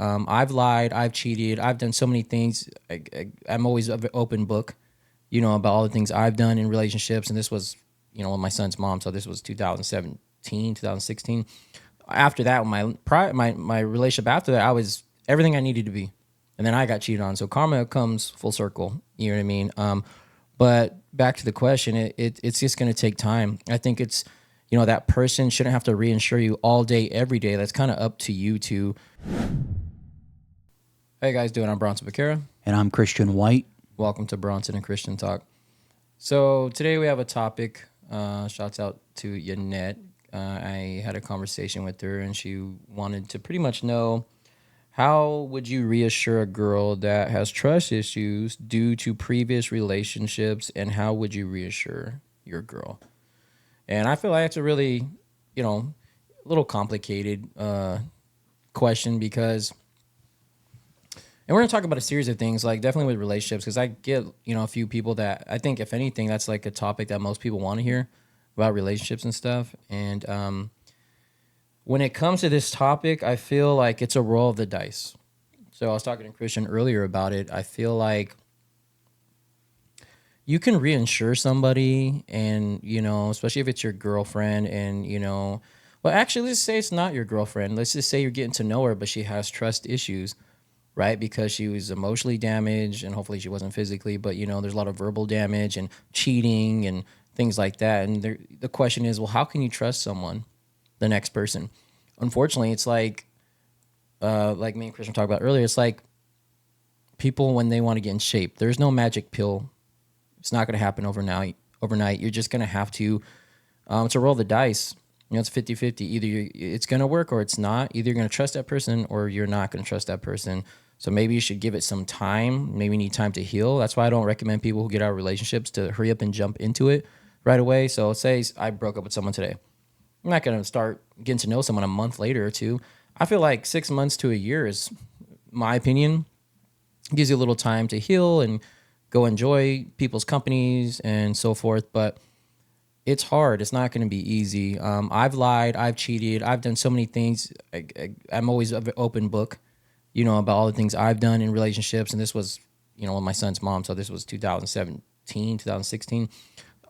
I've lied, I've cheated, I've done so many things. I'm always an open book, about all the things I've done in relationships. And this was, with my son's mom. So this was 2017, 2016. After that, my relationship after that, I was everything I needed to be. And then I got cheated on. So karma comes full circle. You know what I mean? But back to the question, it's just going to take time. I think it's, that person shouldn't have to reinsure you all day, every day. That's kind of up to you to. How you guys doing? I'm Bronson Vaquera. And I'm Christian White. Welcome to Bronson and Christian Talk. So today we have a topic. Shouts out to Yanette. I had a conversation with her, and she wanted to pretty much know, how would you reassure a girl that has trust issues due to previous relationships, and how would you reassure your girl? And I feel like it's a really, a little complicated question because, and we're going to talk about a series of things, like definitely with relationships, because I get, a few people that I think, if anything, that's like a topic that most people want to hear about relationships and stuff. And when it comes to this topic, I feel like it's a roll of the dice. So I was talking to Christian earlier about it. I feel like you can reinsure somebody, and, especially if it's your girlfriend, and, well, actually, let's say it's not your girlfriend. Let's just say you're getting to know her, but she has trust issues, right? Because she was emotionally damaged, and hopefully she wasn't physically, but, there's a lot of verbal damage and cheating and things like that. And the question is, well, how can you trust someone, the next person? Unfortunately, it's like me and Christian talked about earlier, it's like people when they want to get in shape. There's no magic pill. It's not going to happen overnight. You're just going to have to, it's a roll of the dice. It's 50-50. Either it's going to work or it's not. Either you're going to trust that person or you're not going to trust that person. So maybe you should give it some time. Maybe you need time to heal. That's why I don't recommend people who get out of relationships to hurry up and jump into it right away. So say I broke up with someone today. I'm not going to start getting to know someone a month later or two. I feel like 6 months to a year is, my opinion, gives you a little time to heal and go enjoy people's companies and so forth. But it's hard. It's not going to be easy. I've lied. I've cheated. I've done so many things. I'm always an open book, about all the things I've done in relationships. And this was, with my son's mom. So this was 2017, 2016.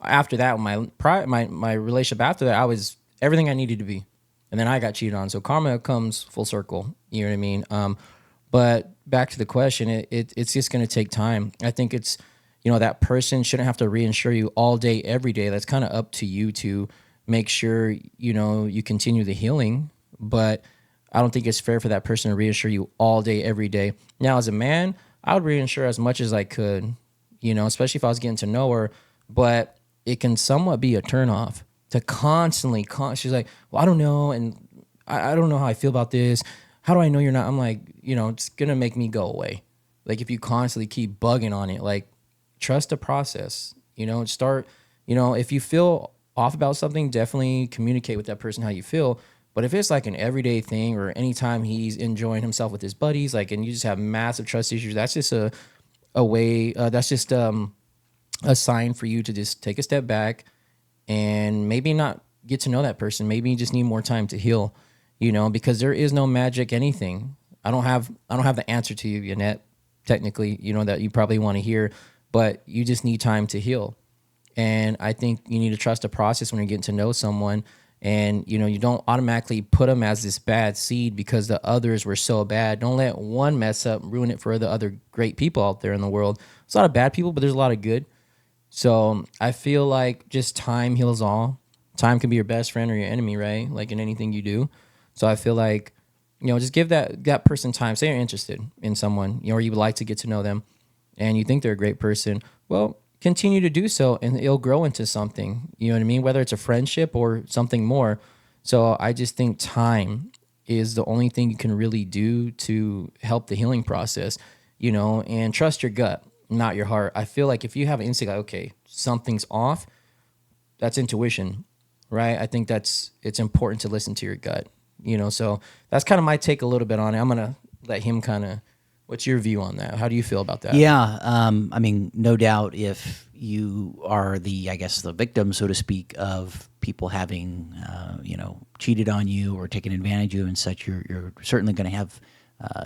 After that, my relationship after that, I was everything I needed to be. And then I got cheated on. So karma comes full circle. You know what I mean? But back to the question, it's just going to take time. I think it's, that person shouldn't have to reinsure you all day, every day. That's kind of up to you to make sure, you continue the healing. But I don't think it's fair for that person to reinsure you all day, every day. Now, as a man, I would reinsure as much as I could, especially if I was getting to know her. But it can somewhat be a turnoff to constantly, she's like, well, I don't know. And I don't know how I feel about this. How do I know you're not? I'm like, it's going to make me go away. Like, if you constantly keep bugging on it, like, trust the process, start, if you feel off about something, definitely communicate with that person how you feel. But if it's like an everyday thing, or anytime he's enjoying himself with his buddies, like, and you just have massive trust issues, that's just a way, that's just a sign for you to just take a step back and maybe not get to know that person. Maybe you just need more time to heal, because there is no magic anything. I don't have the answer to you, Yanette, technically, that you probably want to hear, but you just need time to heal. And I think you need to trust the process when you're getting to know someone. And, you don't automatically put them as this bad seed because the others were so bad. Don't let one mess up, ruin it for the other great people out there in the world. There's a lot of bad people, but there's a lot of good. So I feel like just time heals all. Time can be your best friend or your enemy, right? Like in anything you do. So I feel like, just give that person time. Say you're interested in someone, or you would like to get to know them, and you think they're a great person. Well, continue to do so, and it'll grow into something. You know what I mean? Whether it's a friendship or something more. So I just think time is the only thing you can really do to help the healing process, and trust your gut, not your heart. I feel like if you have an instinct, like, okay, something's off, that's intuition, right? I think it's important to listen to your gut, so that's kind of my take a little bit on it. I'm going to let him what's your view on that? How do you feel about that? Yeah, I mean, no doubt if you are the victim, so to speak, of people having, cheated on you or taken advantage of you and such, you're certainly going to have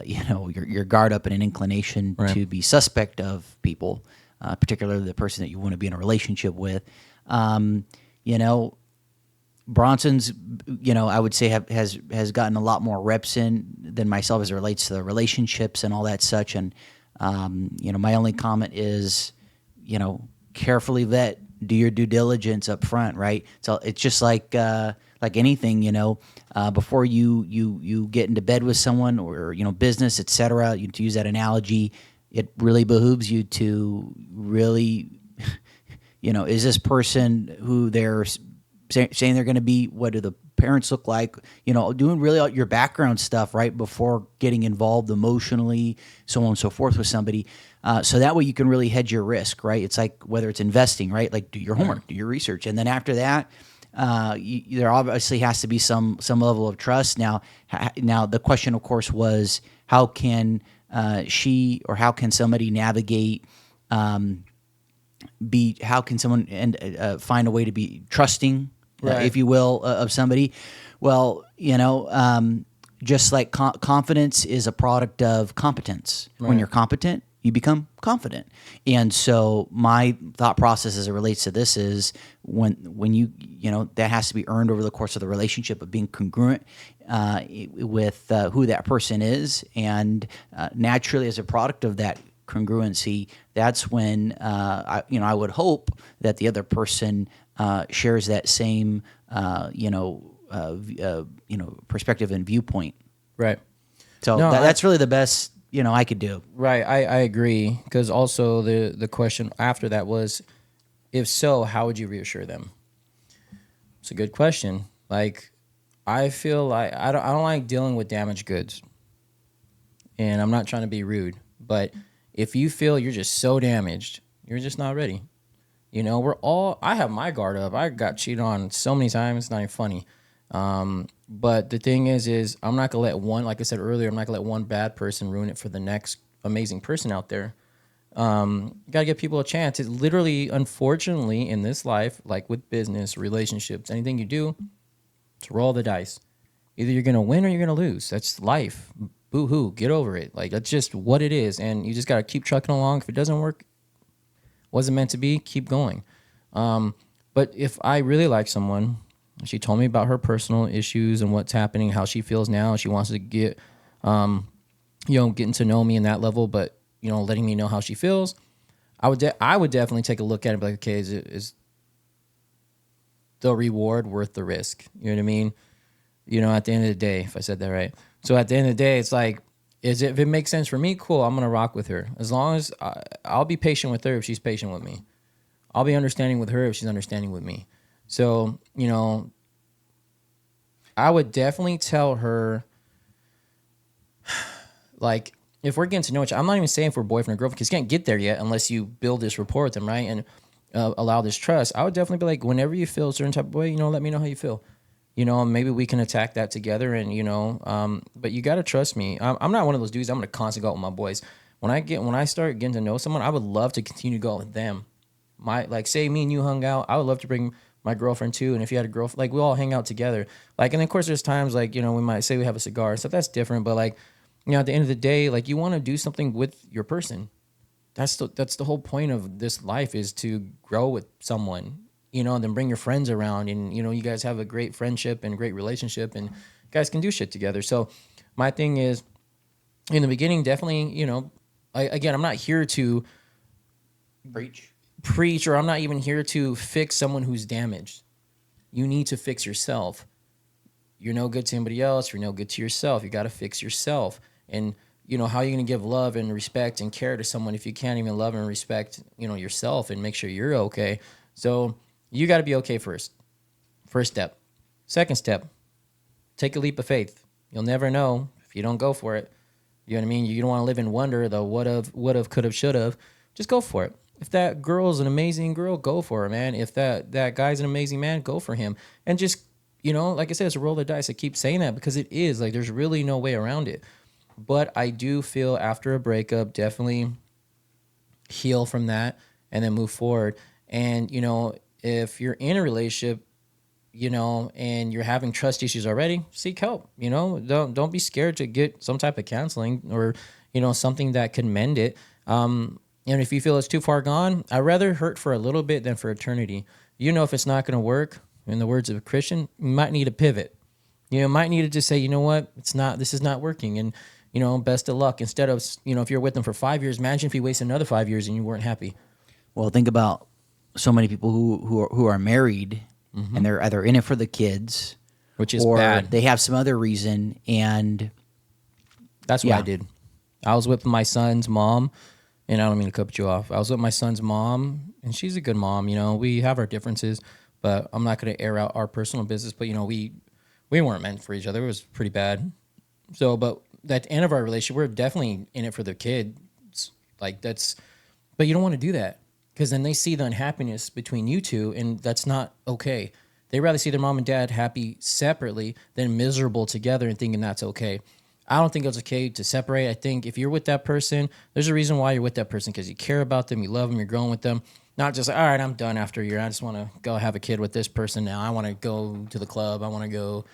your guard up and an inclination Right. to be suspect of people, particularly the person that you want to be in a relationship with. You know, Bronson's, I would say has gotten a lot more reps in than myself as it relates to the relationships and all that such. And my only comment is, carefully vet, do your due diligence up front, right? So it's just like anything, before you get into bed with someone or business, etc. To use that analogy, it really behooves you to really, is this person who they're saying they're going to be? What do the parents look like? Doing really all your background stuff right before getting involved emotionally, so on and so forth with somebody. So that way you can really hedge your risk, right? It's like whether it's investing, right? Like do your homework, do your research, and then after that, there obviously has to be some level of trust. Now the question, of course, was how can she or how can somebody navigate? How can someone find a way to be trusting, Right. if you will, of somebody? Well, just like confidence is a product of competence. When Right. you're competent, you become confident. And so my thought process as it relates to this is when you that has to be earned over the course of the relationship of being congruent with who that person is, and naturally as a product of that congruency, that's when I would hope that the other person shares that same perspective and viewpoint. Right. So No, that's really the best I could do. right. I agree, because also the question after that was, if so, how would you reassure them? It's a good question. Like, I feel like I don't like dealing with damaged goods, and I'm not trying to be rude, but if you feel you're just so damaged, you're just not ready. I have my guard up. I got cheated on so many times. It's not even funny. But the thing is I'm not gonna let one, like I said earlier, I'm not gonna let one bad person ruin it for the next amazing person out there. You gotta give people a chance. It literally, unfortunately, in this life, like with business, relationships, anything you do, it's roll the dice. Either you're gonna win or you're gonna lose. That's life. Boo hoo. Get over it. Like, that's just what it is, and you just gotta keep trucking along. If it doesn't work, wasn't meant to be, keep going. But if I really like someone, she told me about her personal issues and what's happening, how she feels now. She wants to get, getting to know me in that level, but letting me know how she feels. I would definitely take a look at it and be like, okay, is the reward worth the risk? You know what I mean? At the end of the day, if I said that right. So at the end of the day, it's like, if it makes sense for me, cool, I'm gonna rock with her. As long as I'll be patient with her if she's patient with me. I'll be understanding with her if she's understanding with me. So, I would definitely tell her, like, if we're getting to know each other, I'm not even saying if we're boyfriend or girlfriend, because you can't get there yet unless you build this rapport with them, right? And allow this trust. I would definitely be like, whenever you feel a certain type of way, let me know how you feel. Maybe we can attack that together, and but you got to trust me. I'm not one of those dudes. I'm gonna constantly go out with my boys. When I start getting to know someone, I would love to continue to go out with them. Say me and you hung out, I would love to bring my girlfriend too. And if you had a girlfriend, like, we all hang out together. And of course there's times like, we might say we have a cigar and stuff. That's different. But like, at the end of the day, like, you want to do something with your person. That's the whole point of this life, is to grow with someone, and then bring your friends around, and you guys have a great friendship and great relationship, and you guys can do shit together. So my thing is, in the beginning, definitely, I'm not here to preach, or I'm not even here to fix someone who's damaged. You need to fix yourself. You're no good to anybody else. You're no good to yourself. You got to fix yourself. And how are you going to give love and respect and care to someone if you can't even love and respect, yourself and make sure you're okay? So you got to be okay first. First step. Second step, take a leap of faith. You'll never know if you don't go for it. You know what I mean? You don't want to live in wonder, the what have, could have, should have. Just go for it. If that girl's an amazing girl, go for her, man. If that guy's an amazing man, go for him. And just, like I said, it's a roll of the dice. I keep saying that because it is. Like, there's really no way around it. But I do feel after a breakup, definitely heal from that and then move forward. And, if you're in a relationship, and you're having trust issues already, seek help. Don't be scared to get some type of counseling or something that can mend it. And if you feel it's too far gone, I'd rather hurt for a little bit than for eternity. If it's not going to work, in the words of a Christian, you might need a pivot. Might need to just say, you know what, this is not working, and best of luck. Instead of if you're with them for 5 years, imagine if you wasted another 5 years and you weren't happy. Well, think about so many people who are married and they're either in it for the kids, Which is or bad. they have some other reason, and That's what Yeah. I did. I was with my son's mom, and I don't mean to cut you off. I was with my son's mom, and she's a good mom. We have our differences, but I'm not going to air out our personal business. But we weren't meant for each other. It was pretty bad. So, but at the end of our relationship, we're definitely in it for the kids. Like that's, but you don't want to do that because then they see the unhappiness between you two, and that's not okay. They rather see their mom and dad happy separately than miserable together and thinking that's okay. I don't think it's okay to separate. I think if you're with that person, there's a reason why you're with that person, because you care about them, you love them, you're growing with them. Not just like, all right, I'm done after a year. I just want to go have a kid with this person now. I want to go to the club. I want to go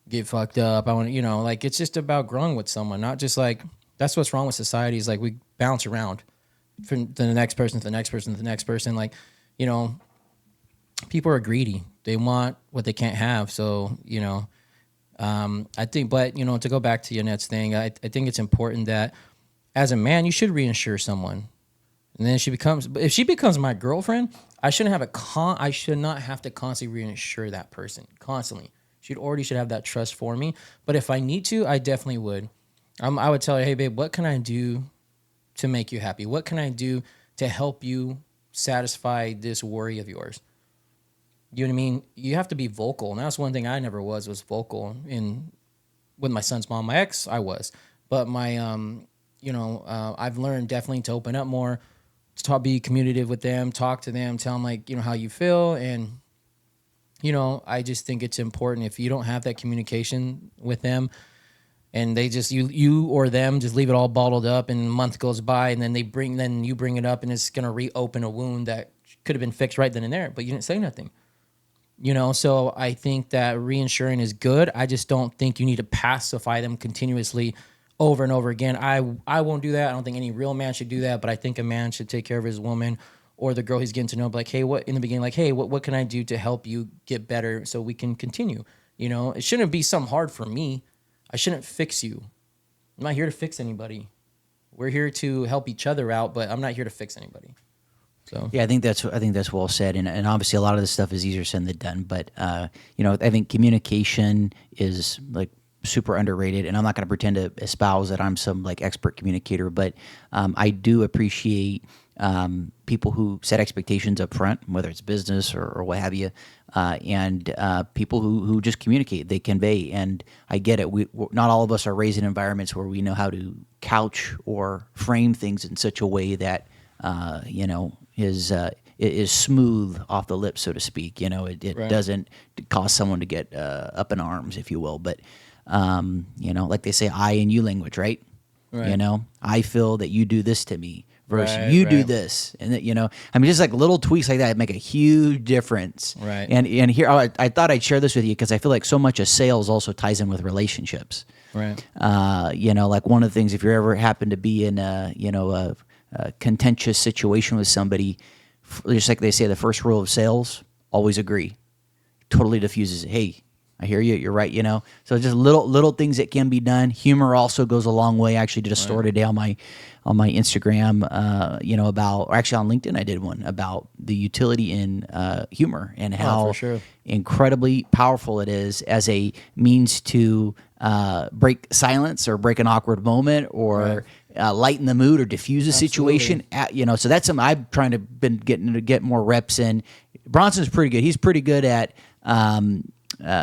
get fucked up. I want to, like it's just about growing with someone, not just like that's what's wrong with society is like we bounce around from the next person to the next person to the next person. Like, people are greedy. They want what they can't have. So, I think, but to go back to Yannette's thing, I think it's important that as a man, you should reinsure someone. And then if she becomes my girlfriend, I should not have to constantly reinsure that person constantly. She should have that trust for me. But if I need to, I definitely would. I would tell her, hey babe, what can I do to make you happy? What can I do to help you satisfy this worry of yours? You know what I mean? You have to be vocal. And that's one thing I never was vocal with my son's mom. My ex, I was. But I've learned definitely to open up more, to be communicative with them, talk to them, tell them like, how you feel. And, I just think it's important if you don't have that communication with them and they just, you or them just leave it all bottled up and a month goes by and then you bring it up and it's going to reopen a wound that could have been fixed right then and there, but you didn't say nothing. So I think that reinsuring is good. I just don't think you need to pacify them continuously over and over again. I won't do that. I don't think any real man should do that, but I think a man should take care of his woman or the girl he's getting to know. Like, hey, what can I do to help you get better so we can continue? It shouldn't be something hard for me. I shouldn't fix you. I'm not here to fix anybody. We're here to help each other out, but I'm not here to fix anybody. So yeah, I think that's well said, and obviously a lot of this stuff is easier said than done. But I think communication is like super underrated, and I'm not going to pretend to espouse that I'm some like expert communicator, but I do appreciate people who set expectations up front, whether it's business or what have you, and people who just communicate, they convey. And I get it. Not all of us are raised in environments where we know how to couch or frame things in such a way that is smooth off the lips, so to speak. It Right. doesn't cause someone to get up in arms, if you will. But like they say, I and you language, right? Right. I feel that you do this to me versus Right, you do right. this, and that just like little tweaks like that make a huge difference. Right. And here I thought I'd share this with you because I feel like so much of sales also ties in with relationships. Right. Like one of the things, if you ever happen to be in a contentious situation with somebody, just like they say, the first rule of sales: always agree. Totally diffuses it. Hey, I hear you. You're right. So just little things that can be done. Humor also goes a long way. I actually did a story today on my Instagram. Or actually on LinkedIn, I did one about the utility in humor and how for sure. incredibly powerful it is as a means to break silence or break an awkward moment or lighten the mood or diffuse a situation. So that's something I'm trying to getting to get more reps in. Bronson's pretty good. He's pretty good at.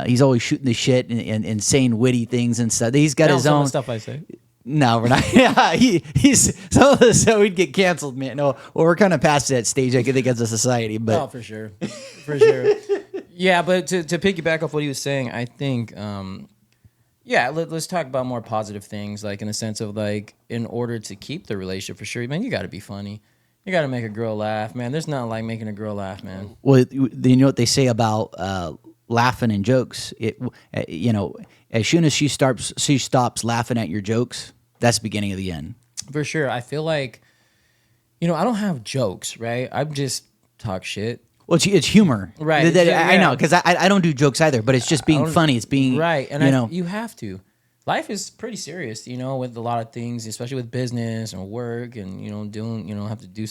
He's always shooting the shit and saying witty things and stuff. He's got his Some of own the stuff I say. No, we're not. Yeah, he's some of this. So we'd get canceled, man. No, well, we're kind of past that stage, I think, as a society. But Oh, for sure. For sure. Yeah, but to piggyback off what he was saying, I think, let's talk about more positive things, like in the sense of like, in order to keep the relationship, for sure, man, you got to be funny. You got to make a girl laugh, man. There's nothing like making a girl laugh, man. Well, you know what they say about laughing and jokes. You know, as soon as she stops laughing at your jokes, that's the beginning of the end. For sure. I feel like, I don't have jokes, right? I just talk shit. Well, it's humor, Right. I know, Yeah. because I don't do jokes either, but it's just being funny. It's being Right. And you know. you have to. Life is pretty serious, with a lot of things, especially with business and work and, doing, have to do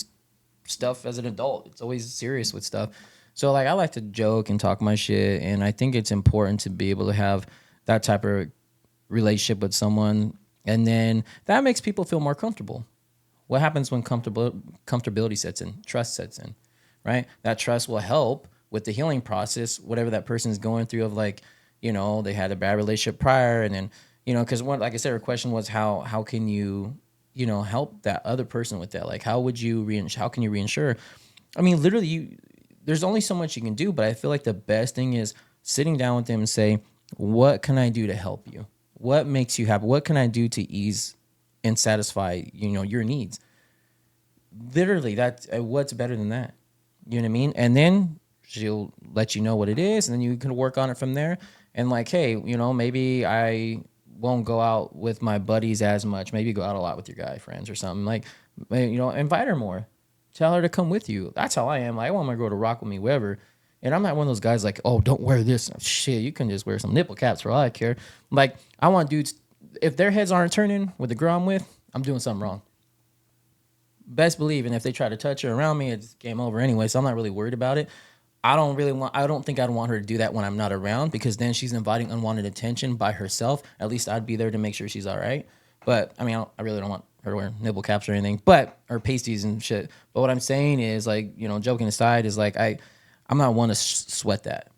stuff as an adult. It's always serious with stuff. So, like, I like to joke and talk my shit. And I think it's important to be able to have that type of relationship with someone. And then that makes people feel more comfortable. What happens when comfortability sets in? Trust sets in, right? That trust will help with the healing process, whatever that person is going through of like, they had a bad relationship prior. And then, because like I said, her question was how can you, help that other person with that? Like, how can you reinsure? I mean, literally there's only so much you can do, but I feel like the best thing is sitting down with them and say, what can I do to help you? What makes you happy? What can I do to ease and satisfy, your needs? Literally, that's what's better than that. You know what I mean? And then she'll let you know what it is, and then you can work on it from there. And like, hey, maybe I won't go out with my buddies as much. Maybe go out a lot with your guy friends or something. Like, invite her more. Tell her to come with you. That's how I am. Like, I want my girl to rock with me wherever. And I'm not one of those guys like, oh, don't wear this. Shit, you can just wear some nipple caps for all I care. Like, I want dudes, if their heads aren't turning with the girl I'm with, I'm doing something wrong. Best believe, and if they try to touch her around me, it's game over anyway. So I'm not really worried about it. I don't think I'd want her to do that when I'm not around, because then she's inviting unwanted attention by herself. At least I'd be there to make sure she's all right. But I mean, I really don't want her to wear nipple caps or anything, or pasties and shit. But what I'm saying is, like, joking aside, is like, I'm not one to sweat that.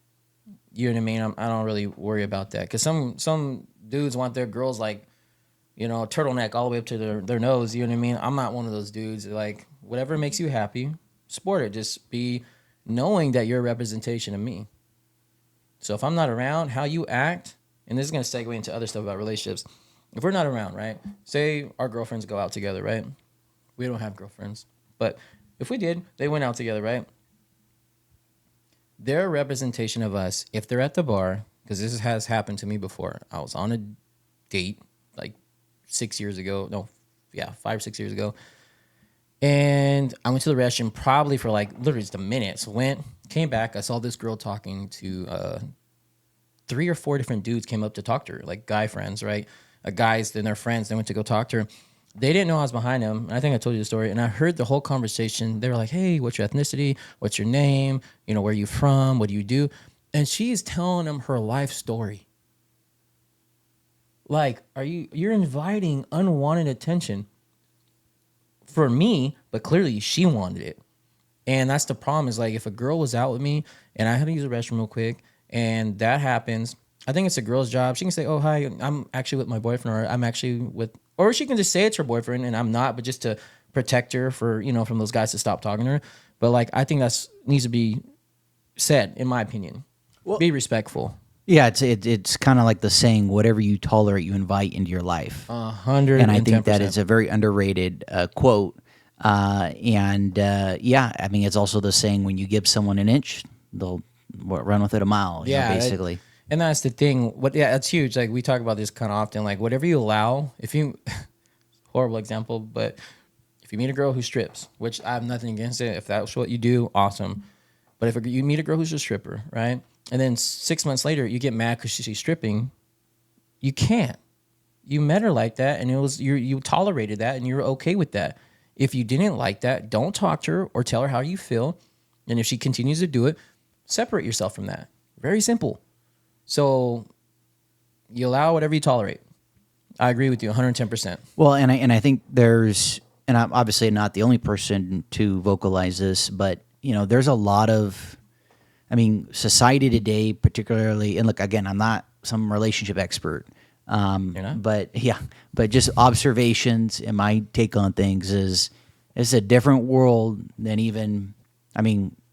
You know what I mean? I don't really worry about that, because some dudes want their girls like, turtleneck all the way up to their nose. You know what I mean? I'm not one of those dudes. Like, whatever makes you happy, sport it. Just be knowing that you're a representation of me. So if I'm not around, how you act, and this is going to segue into other stuff about relationships. If we're not around, right? Say our girlfriends go out together, right? We don't have girlfriends. But if we did, they went out together, right? They're a representation of us. If they're at the bar, because this has happened to me before. I was on a date like 6 years ago. No, yeah, 5 or 6 years ago. And I went to the restroom probably for like literally just a minute. So came back. I saw this girl talking to 3 or 4 different dudes came up to talk to her, like guy friends, right? Guys and their friends. They went to go talk to her. They didn't know I was behind them. And I think I told you the story. And I heard the whole conversation. They were like, hey, what's your ethnicity? What's your name? Where are you from? What do you do? And she's telling them her life story. Like, you're inviting unwanted attention for me, but clearly she wanted it. And that's the problem, is like, if a girl was out with me and I had to use the restroom real quick and that happens, I think it's a girl's job. She can say, oh, hi, I'm actually with my boyfriend, or I'm actually with, or she can just say it's her boyfriend and I'm not, but just to protect her for, from those guys to stop talking to her. But like, I think that's needs to be said, in my opinion. Well, be respectful. Yeah, it's kind of like the saying, whatever you tolerate, you invite into your life. 110%. And I think that is a very underrated quote. Yeah, I mean, it's also the saying, when you give someone an inch, they'll run with it a mile, basically. And that's the thing. That's huge. Like, we talk about this kind of often. Like, whatever you allow, horrible example, but if you meet a girl who strips, which I have nothing against it, if that's what you do, awesome. But if you meet a girl who's a stripper, right? And then 6 months later, you get mad because she's stripping. You can't. You met her like that, and you tolerated that, and you're okay with that. If you didn't like that, don't talk to her or tell her how you feel. And if she continues to do it, separate yourself from that. Very simple. So you allow whatever you tolerate. I agree with you 110%. Well, and I think and I'm obviously not the only person to vocalize this, but there's a lot of, society today, particularly, and look, again, I'm not some relationship expert, You're not? but just observations and my take on things is it's a different world than even,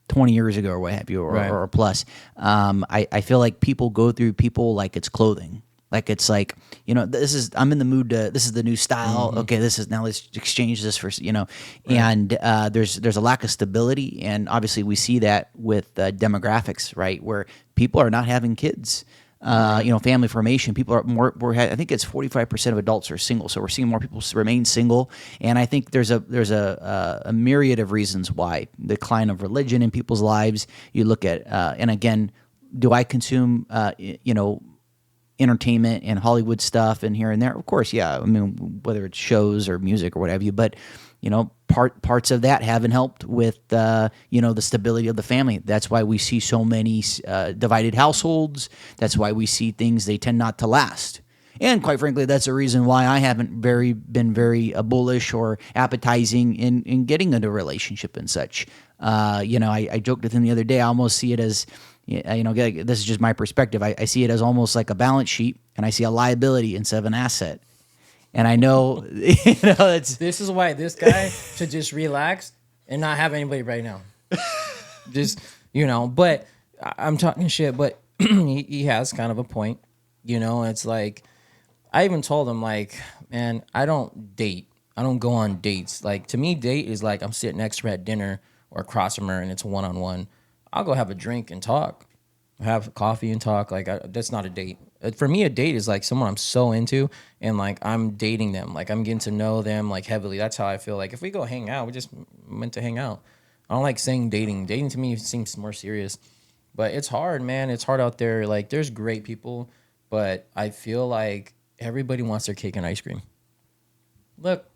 20 years ago or what have you, or plus. I feel like people go through people like it's clothing. Like it's like, this is, I'm in the mood to, this is the new style. Okay, this is, now let's exchange this for, Right. and there's a lack of stability, and obviously we see that with demographics, right, where people are not having kids. Right. Family formation. People are more. I think it's 45% of adults are single, so we're seeing more people remain single. And I think there's a myriad of reasons why: decline of religion in people's lives. You look at, and again, do I consume, entertainment and Hollywood stuff and here and there? Of course, yeah. I mean, whether it's shows or music or whatever you, but parts of that haven't helped with the stability of the family. That's why we see so many divided households. That's why we see things, they tend not to last. And quite frankly, that's the reason why I haven't been very bullish or appetizing in getting into a relationship and such. I joked with him the other day. I almost see it as, this is just my perspective. I see it as almost like a balance sheet, and I see a liability instead of an asset. And I know, it's This is why this guy should just relax and not have anybody right now. Just, but I'm talking shit, but he has kind of a point. It's like, I even told him, like, man, I don't date. I don't go on dates. Like, to me, date is like I'm sitting next to her at dinner or across from her and it's one on one. I'll go have a drink and talk, have coffee and talk. Like, that's not a date. For me, a date is like someone I'm so into and like I'm dating them. Like, I'm getting to know them like heavily. That's how I feel. Like, if we go hang out, we just meant to hang out. I don't like saying dating. Dating to me seems more serious. But it's hard, man. It's hard out there. Like, there's great people, but I feel like everybody wants their cake and ice cream. Look,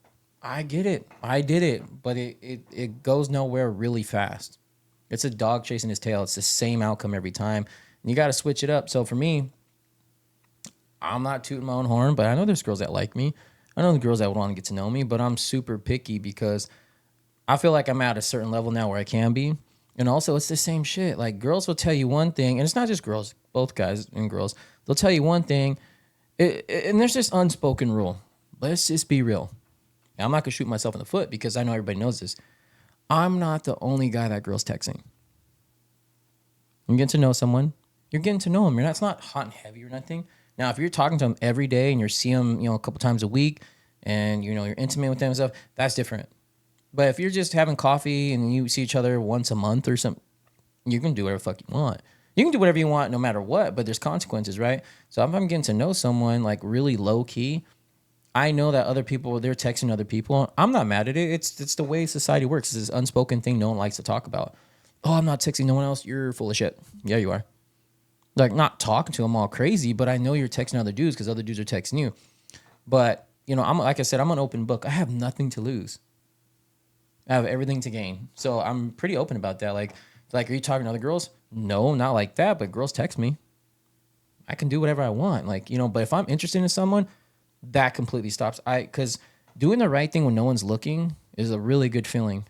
I get it. I did it, but it goes nowhere really fast. It's a dog chasing his tail. It's the same outcome every time. And you got to switch it up. So for me, I'm not tooting my own horn, but I know there's girls that like me. I know the girls that would want to get to know me, but I'm super picky because I feel like I'm at a certain level now where I can be. And also, it's the same shit. Like, girls will tell you one thing, and it's not just girls, both guys and girls. They'll tell you one thing, and there's this unspoken rule. Let's just be real. Now, I'm not gonna shoot myself in the foot because I know everybody knows this. I'm not the only guy that girl's texting. You get to know someone, you're getting to know them. It's not hot and heavy or nothing. Now, if you're talking to them every day and you're seeing them, a couple times a week, and you're intimate with them and stuff, that's different. But if you're just having coffee and you see each other once a month or something, you can do whatever the fuck you want. You can do whatever you want no matter what, but there's consequences, right? So if I'm getting to know someone like really low key, I know that other people, they're texting other people. I'm not mad at it. It's the way society works. It's this unspoken thing no one likes to talk about. Oh, I'm not texting no one else. You're full of shit. Yeah, you are. Like, not talking to them all crazy, but I know you're texting other dudes because other dudes are texting you. But, I'm like I said, I'm an open book. I have nothing to lose. I have everything to gain. So I'm pretty open about that. Like, are you talking to other girls? No, not like that. But girls text me. I can do whatever I want. Like, but if I'm interested in someone, that completely stops. Because doing the right thing when no one's looking is a really good feeling.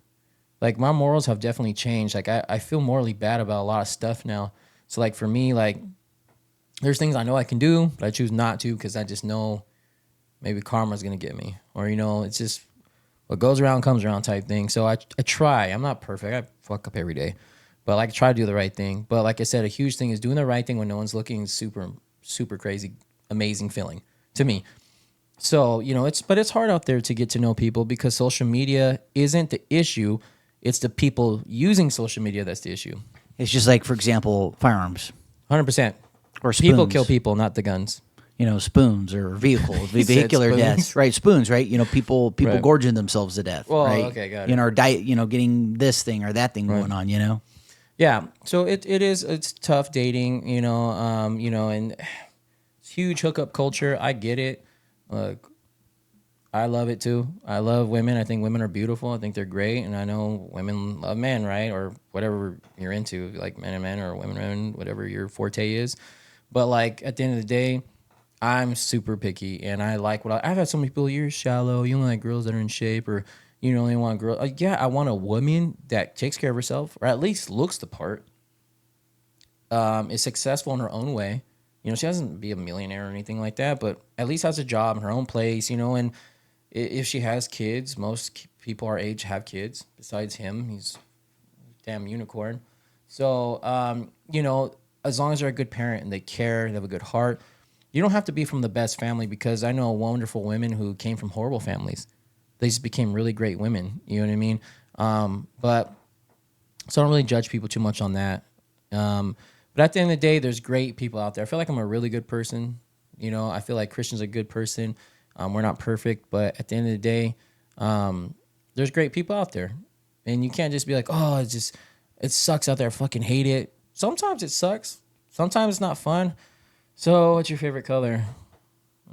Like, my morals have definitely changed. Like, I feel morally bad about a lot of stuff now. So, like, for me, like, there's things I know I can do, but I choose not to because I just know maybe karma's going to get me. Or, it's just what goes around comes around type thing. So I try. I'm not perfect. I fuck up every day. But like, try to do the right thing. But like I said, a huge thing is doing the right thing when no one's looking is super, super crazy, amazing feeling to me. So, it's hard out there to get to know people because social media isn't the issue. It's the people using social media that's the issue. It's just like, for example, firearms 100%. or People kill spoons. people, not the guns. Spoons or vehicles, He said vehicular spoons. deaths, right? Spoons, right? People Right. gorging themselves to death, Well, right? okay, got it. Or diet, getting this thing or that thing going on, Yeah. So it's tough dating, and it's huge hookup culture. I get it. Look, I love it too. I love women. I think women are beautiful. I think they're great. And I know women love men, right? Or whatever you're into, like men and men or women and women, whatever your forte is. But like at the end of the day, I'm super picky and I like I've had so many people, you're shallow, you only like girls that are in shape, or you only want girls. Like, yeah, I want a woman that takes care of herself or at least looks the part, is successful in her own way. She doesn't be a millionaire or anything like that, but at least has a job in her own place, and if she has kids, most people our age have kids. Besides him, he's a damn unicorn. So, as long as they're a good parent and they care, they have a good heart, You don't have to be from the best family, because I know wonderful women who came from horrible families. They just became really great women. You know what I mean? But so I don't really judge people too much on that. But at the end of the day, there's great people out there. I feel like I'm a really good person. You know, I feel like Christian's a good person. We're not perfect, but at the end of the day, there's great people out there. And you can't just be like, oh, it sucks out there. I fucking hate it. Sometimes it sucks. Sometimes it's not fun. So what's your favorite color?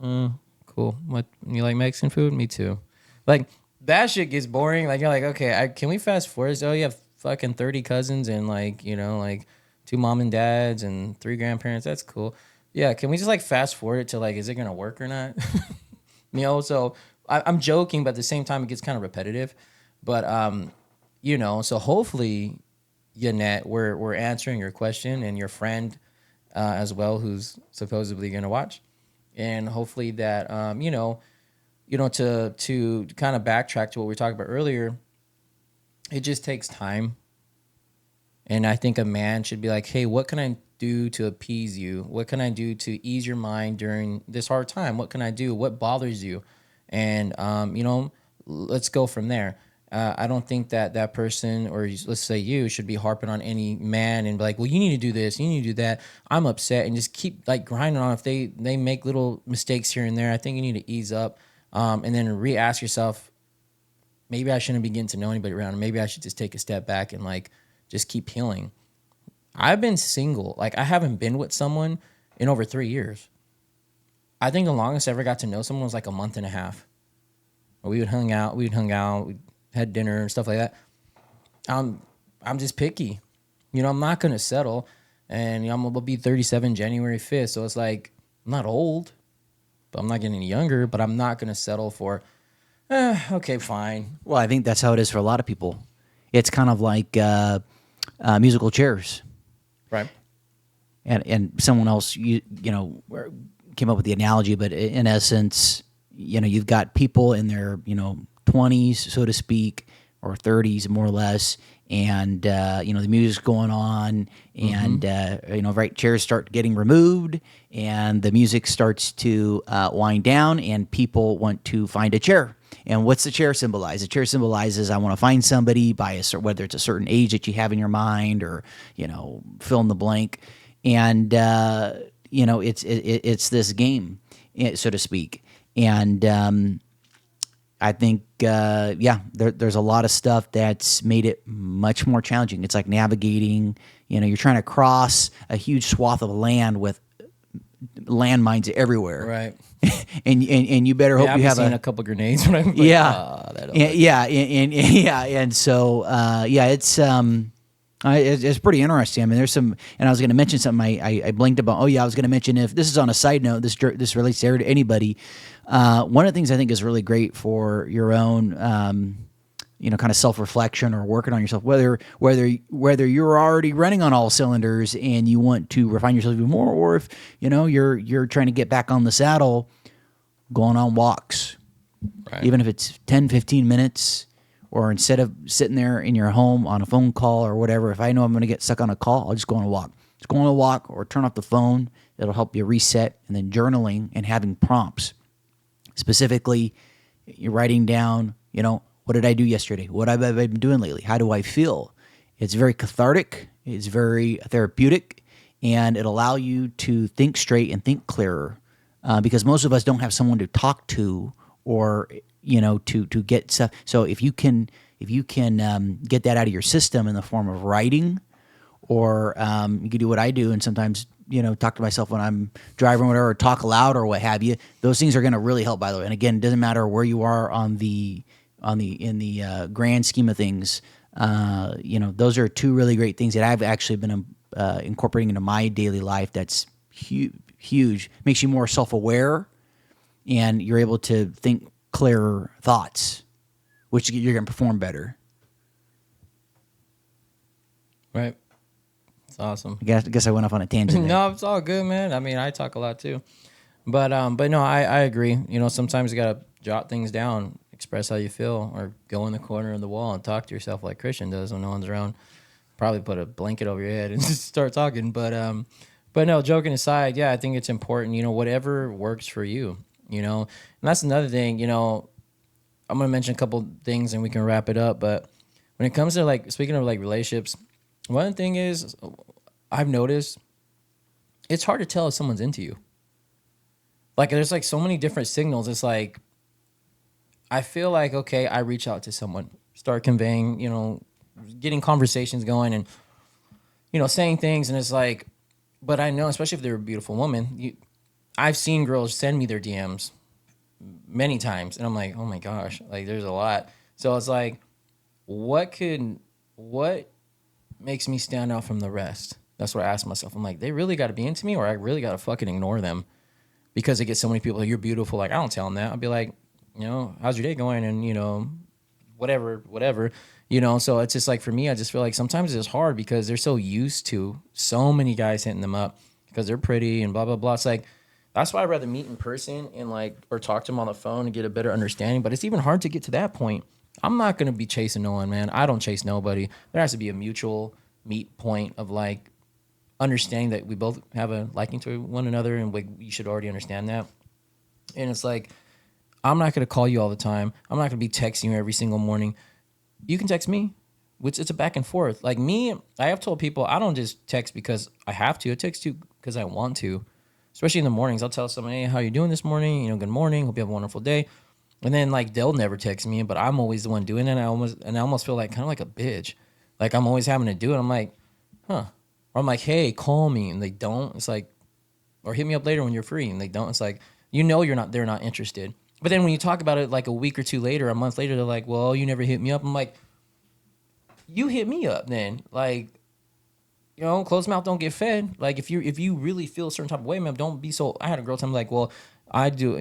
Cool. What, you like Mexican food? Me too. Like, that shit gets boring. Like, you're like, okay, can we fast forward? Oh, you have fucking 30 cousins and, like, you know, like 2 mom and dads and 3 grandparents. That's cool. Yeah, can we just like fast forward it to like, is it gonna work or not? You know, so I'm joking, but at the same time, it gets kind of repetitive. But you know, so hopefully, Yannette, we're answering your question, and your friend as well, who's supposedly gonna watch, and hopefully that to kind of backtrack to what we were talking about earlier, it just takes time. And I think a man should be like, hey, what can I do to appease you? What can I do to ease your mind during this hard time? What can I do? What bothers you? And, let's go from there. I don't think that that person, or let's say you, should be harping on any man and be like, well, you need to do this, you need to do that. I'm upset, and just keep like grinding on. If they make little mistakes here and there, I think you need to ease up, and then re-ask yourself, maybe I shouldn't be getting to know anybody around. Maybe I should just take a step back and like just keep healing. I've been single. Like, I haven't been with someone in over 3 years. I think the longest I ever got to know someone was like a month and a half. We would hung out, we had dinner and stuff like that. I'm just picky. You know, I'm not gonna settle. And I'm gonna be 37 January 5th. So it's like, I'm not old, but I'm not getting any younger, but I'm not gonna settle for okay, fine. Well, I think that's how it is for a lot of people. It's kind of like musical chairs. Right. And someone else came up with the analogy, but in essence, you've got people in their 20s, so to speak, or 30s, more or less, and the music's going on, and right, chairs start getting removed, and the music starts to wind down, and people want to find a chair. And what's the chair symbolize? The chair symbolizes, I want to find somebody by whether it's a certain age that you have in your mind, or fill in the blank. And it's this game, so to speak. And I think there's a lot of stuff that's made it much more challenging. It's like navigating. You're trying to cross a huge swath of land with landmines everywhere. Right. and you better hope you have a couple grenades. When I'm like, and so it's pretty interesting. I mean, there's some, and I was going to mention something I blinked about. Oh yeah, I was going to mention, if this is on a side note, this relates to anybody. One of the things I think is really great for your own, kind of self-reflection or working on yourself, whether you're already running on all cylinders and you want to refine yourself even more, or if you're trying to get back on the saddle, going on walks, right. Even if it's 10, 15 minutes, or instead of sitting there in your home on a phone call or whatever, if I know I'm going to get stuck on a call, I'll just go on a walk. Just go on a walk or turn off the phone. It'll help you reset. And then journaling and having prompts. Specifically, you're writing down, what did I do yesterday? What have I been doing lately? How do I feel? It's very cathartic. It's very therapeutic. And it'll allow you to think straight and think clearer. Because most of us don't have someone to talk to, or to get stuff. So if you can get that out of your system in the form of writing, or you can do what I do, and sometimes talk to myself when I'm driving or whatever, or talk aloud or what have you. Those things are going to really help, by the way. And again, it doesn't matter where you are in the grand scheme of things. Those are two really great things that I've actually been incorporating into my daily life. That's huge. Makes you more self-aware, and you're able to think clearer thoughts, which you're going to perform better. Right. It's awesome. I guess I went off on a tangent there. No, it's all good, man. I mean, I talk a lot too, but no, I agree. Sometimes you gotta jot things down, express how you feel, or go in the corner of the wall and talk to yourself like Christian does when no one's around. Probably put a blanket over your head and just start talking. But But no, joking aside, yeah, I think it's important, whatever works for you, And that's another thing, I'm going to mention a couple things and we can wrap it up. But when it comes to like, speaking of like relationships, one thing is I've noticed it's hard to tell if someone's into you. Like, there's like so many different signals. It's like, I feel like, okay, I reach out to someone, start conveying, getting conversations going and, saying things. And it's like, but I know, especially if they're a beautiful woman, I've seen girls send me their DMs many times. And I'm like, oh my gosh, like there's a lot. So it's like, what makes me stand out from the rest? That's what I ask myself. I'm like, they really got to be into me or I really got to fucking ignore them because they get so many people, you're beautiful. Like, I don't tell them that. I'll be like, how's your day going? And, whatever. So it's just like, for me, I just feel like sometimes it's hard because they're so used to so many guys hitting them up because they're pretty and blah, blah, blah. It's like, that's why I'd rather meet in person and like, or talk to them on the phone and get a better understanding. But it's even hard to get to that point. I'm not going to be chasing no one, man. I don't chase nobody. There has to be a mutual meet point of like understanding that we both have a liking to one another and you should already understand that. And it's like, I'm not going to call you all the time. I'm not going to be texting you every single morning. You can text me, which it's a back and forth. Like me, I have told people I don't just text because I have to. I text you because I want to, especially in the mornings. I'll tell someone, hey, how you doing this morning? Good morning. Hope you have a wonderful day. And then like they'll never text me, but I'm always the one doing it. And I almost feel like kind of like a bitch. Like I'm always having to do it. I'm like, huh. Or I'm like, hey, call me. And they don't. It's like, or hit me up later when you're free. And they don't. It's like, they're not interested. But then when you talk about it like a week or two later, a month later, they're like, well, you never hit me up. I'm like, you hit me up then. Like, closed mouth don't get fed. Like if you really feel a certain type of way, man, don't be so. I had a girl tell me like, well, I do,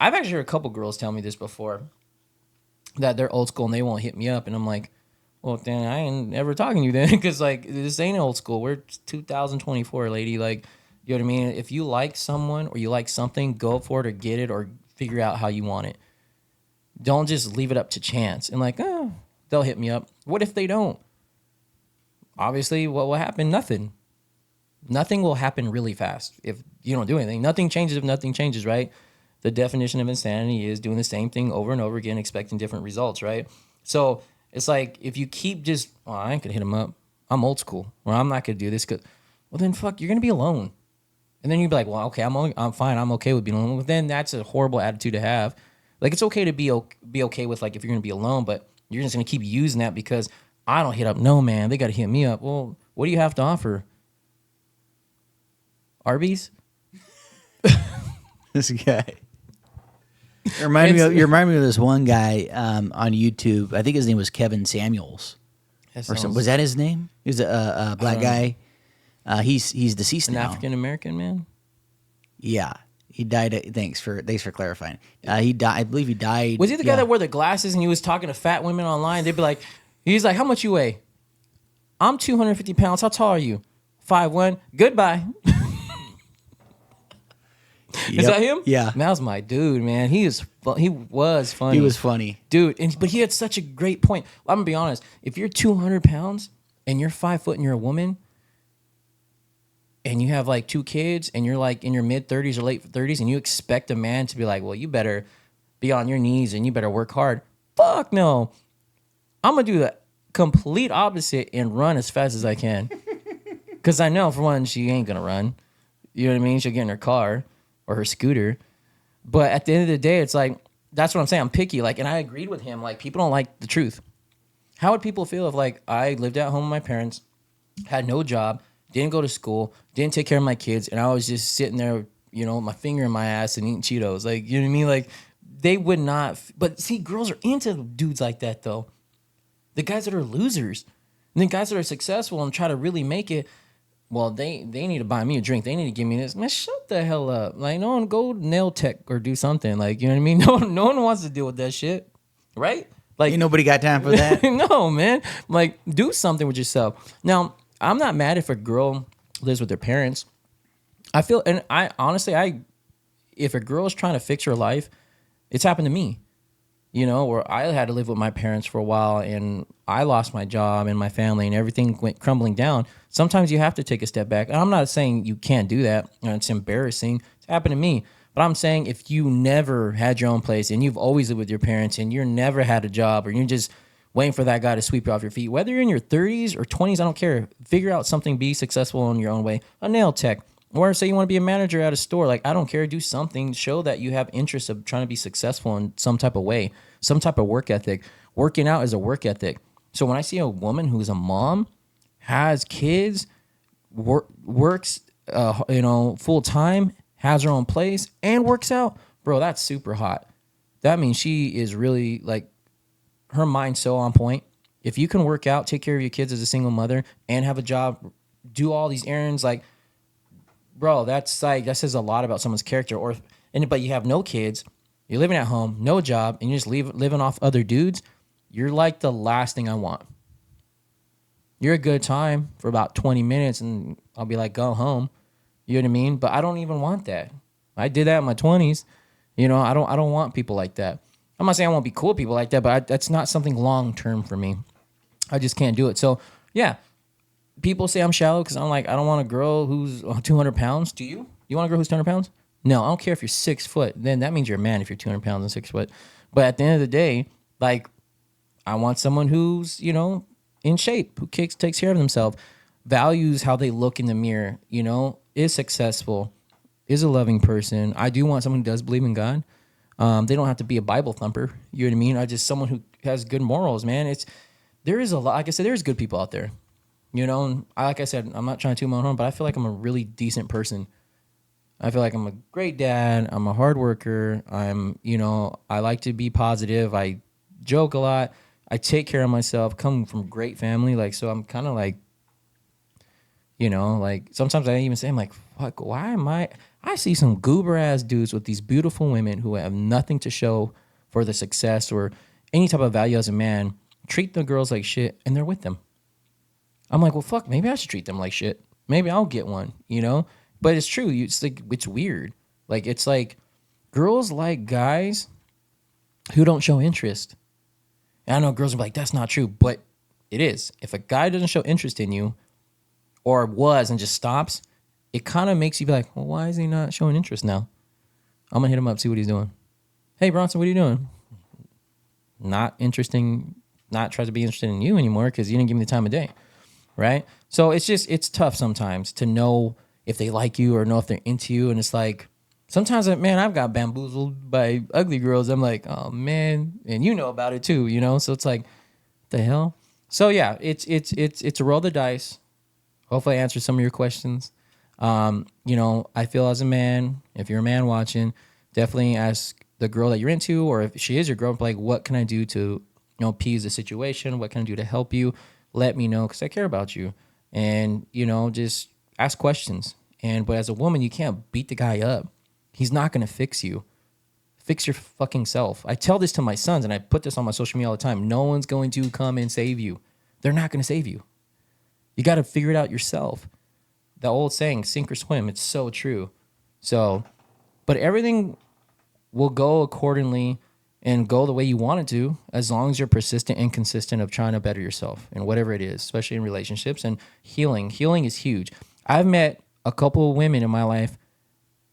I've actually heard a couple girls tell me this before that they're old school and they won't hit me up. And I'm like, well, then I ain't ever talking to you then. Cause like this ain't old school. We're 2024, lady. Like, you know what I mean? If you like someone or you like something, go for it or get it or figure out how you want it. Don't just leave it up to chance and like, oh, they'll hit me up. What if they don't? Obviously, what will happen? Nothing. Nothing will happen really fast if you don't do anything. Nothing changes if nothing changes, right? The definition of insanity is doing the same thing over and over again, expecting different results, right? So it's like if you keep just, well, I ain't gonna hit him up. I'm old school, or I'm not gonna do this. Well, then fuck, you're gonna be alone. And then you'd be like, well, okay, I'm fine. I'm okay with being alone. Well, then that's a horrible attitude to have. Like, it's okay to be okay with, like, if you're going to be alone, but you're just going to keep using that because I don't hit up. No, man, they got to hit me up. Well, what do you have to offer? Arby's? This guy. You remind me of this one guy on YouTube. I think his name was Kevin Samuels. Was that his name? He was a black guy. He's deceased now. An African American man. Yeah, he died. Thanks for clarifying. He died. I believe he died. Was he the guy that wore the glasses and he was talking to fat women online? They'd be like, he's like, how much you weigh? I'm 250 pounds. How tall are you? 5'1". Goodbye. Is that him? Yeah, man, that was my dude, man. He was funny. He was funny, dude. But he had such a great point. I'm gonna be honest. If you're 200 pounds and you're 5 foot and you're a woman, and you have like 2 kids, and you're like in your mid 30s or late 30s, and you expect a man to be like, well, you better be on your knees and you better work hard. Fuck no. I'm gonna do the complete opposite and run as fast as I can, because I know for one, she ain't gonna run. You know what I mean? She'll get in her car or her scooter. But at the end of the day, it's like, that's what I'm saying. I'm picky. Like, and I agreed with him. Like, people don't like the truth. How would people feel if like I lived at home with my parents, had no job, didn't go to school, didn't take care of my kids, and I was just sitting there, with my finger in my ass and eating Cheetos? Like, you know what I mean? Like, they would not. But see, girls are into dudes like that, though. The guys that are losers. And the guys that are successful and try to really make it, well, they need to buy me a drink. They need to give me this. Man, shut the hell up. Like, no one go nail tech or do something. Like, you know what I mean? No one wants to deal with that shit. Right? Like, ain't nobody got time for that. No, man. Like, do something with yourself. Now, I'm not mad if a girl lives with their parents. I feel, and I honestly, if a girl is trying to fix her life, it's happened to me. where I had to live with my parents for a while and I lost my job and my family and everything went crumbling down. Sometimes you have to take a step back. And I'm not saying you can't do that. It's embarrassing. It's happened to me. But I'm saying if you never had your own place and you've always lived with your parents and you're never had a job or you're just waiting for that guy to sweep you off your feet, whether you're in your 30s or 20s, I don't care. Figure out something, be successful in your own way. A nail tech, or say you want to be a manager at a store. Like, I don't care. Do something. Show that you have interest of trying to be successful in some type of way, some type of work ethic. Working out is a work ethic. So when I see a woman who's a mom, has kids, works, full time, has her own place, and works out, bro, that's super hot. That means she is really like, her mind's so on point. If you can work out, take care of your kids as a single mother, and have a job, do all these errands, like, bro, that says a lot about someone's character. But you have no kids, you're living at home, no job, and you're just living off other dudes. You're like the last thing I want. You're a good time for about 20 minutes, and I'll be like, go home. You know what I mean? But I don't even want that. I did that in my 20s. I don't want people like that. I'm not saying I won't be cool with people like that, but that's not something long term for me. I just can't do it. So yeah, people say I'm shallow because I'm like, I don't want a girl who's 200 pounds. Do you? You want a girl who's 200 pounds? No, I don't care if you're 6 foot. Then that means you're a man if you're 200 pounds and 6 foot. But at the end of the day, like, I want someone who's, in shape, who takes care of themselves, values how they look in the mirror, is successful, is a loving person. I do want someone who does believe in God. They don't have to be a Bible thumper. You know what I mean? I just someone who has good morals, man. There is a lot. Like I said, there's good people out there. And like I said, I'm not trying to toot my own horn, but I feel like I'm a really decent person. I feel like I'm a great dad. I'm a hard worker. I like to be positive. I joke a lot. I take care of myself. Come from a great family, like, so I'm kind of like, like sometimes I even say, I'm like, fuck, why am I see some goober ass dudes with these beautiful women who have nothing to show for the success or any type of value as a man, treat the girls like shit, and they're with them. I'm like, well, fuck, maybe I should treat them like shit. Maybe I'll get one, But it's true. It's like, it's weird. Like, it's like girls like guys who don't show interest. And I know girls are like, that's not true, but it is. If a guy doesn't show interest in you, or was and just stops, it kind of makes you be like, well, why is he not showing interest now? I'm gonna hit him up, see what he's doing. Hey, Bronson, what are you doing? Not interesting. Not try to be interested in you anymore because you didn't give me the time of day, right? So it's tough sometimes to know if they like you or know if they're into you, and it's like sometimes, man, I've got bamboozled by ugly girls. I'm like, oh man, and you know about it too, So it's like, what the hell? So yeah, it's a roll the dice. Hopefully I answered some of your questions. I feel as a man, if you're a man watching, definitely ask the girl that you're into, or if she is your girl, like, what can I do to, appease the situation? What can I do to help you? Let me know, because I care about you. And, just ask questions. But as a woman, you can't beat the guy up. He's not going to fix you. Fix your fucking self. I tell this to my sons, and I put this on my social media all the time. No one's going to come and save you. They're not going to save you. You got to figure it out yourself. The old saying, sink or swim, it's so true. So, but everything will go accordingly and go the way you want it to, as long as you're persistent and consistent of trying to better yourself in whatever it is, especially in relationships and healing. Healing is huge. I've met a couple of women in my life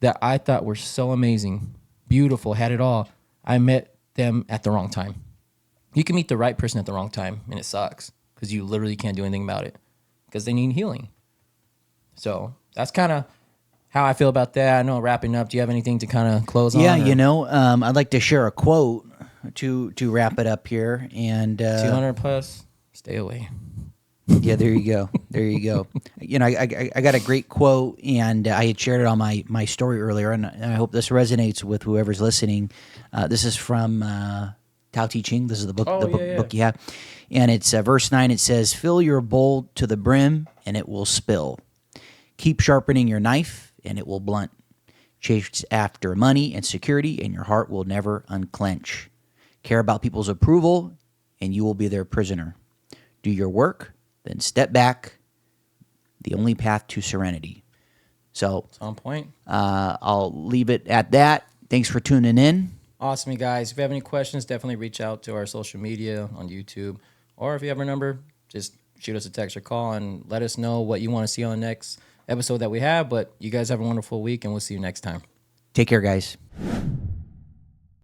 that I thought were so amazing, beautiful, had it all. I met them at the wrong time. You can meet the right person at the wrong time, and it sucks because you literally can't do anything about it because they need healing. So that's kind of how I feel about that. I know, wrapping up, do you have anything to kind of close on? Yeah, I'd like to share a quote to wrap it up here. And 200 plus, stay away. Yeah, there you go. There you go. I got a great quote, and I had shared it on my story earlier, and I hope this resonates with whoever's listening. This is from Tao Te Ching. This is the book, book you have. And it's verse 9. It says, "Fill your bowl to the brim, and it will spill. Keep sharpening your knife, and it will blunt. Chase after money and security, and your heart will never unclench. Care about people's approval, and you will be their prisoner. Do your work, then step back. The only path to serenity." So it's on point. I'll leave it at that. Thanks for tuning in. Awesome, you guys. If you have any questions, definitely reach out to our social media on YouTube. Or if you have our number, just shoot us a text or call and let us know what you want to see on the next episode that we have. But you guys have a wonderful week, and we'll see you next time. Take care, guys.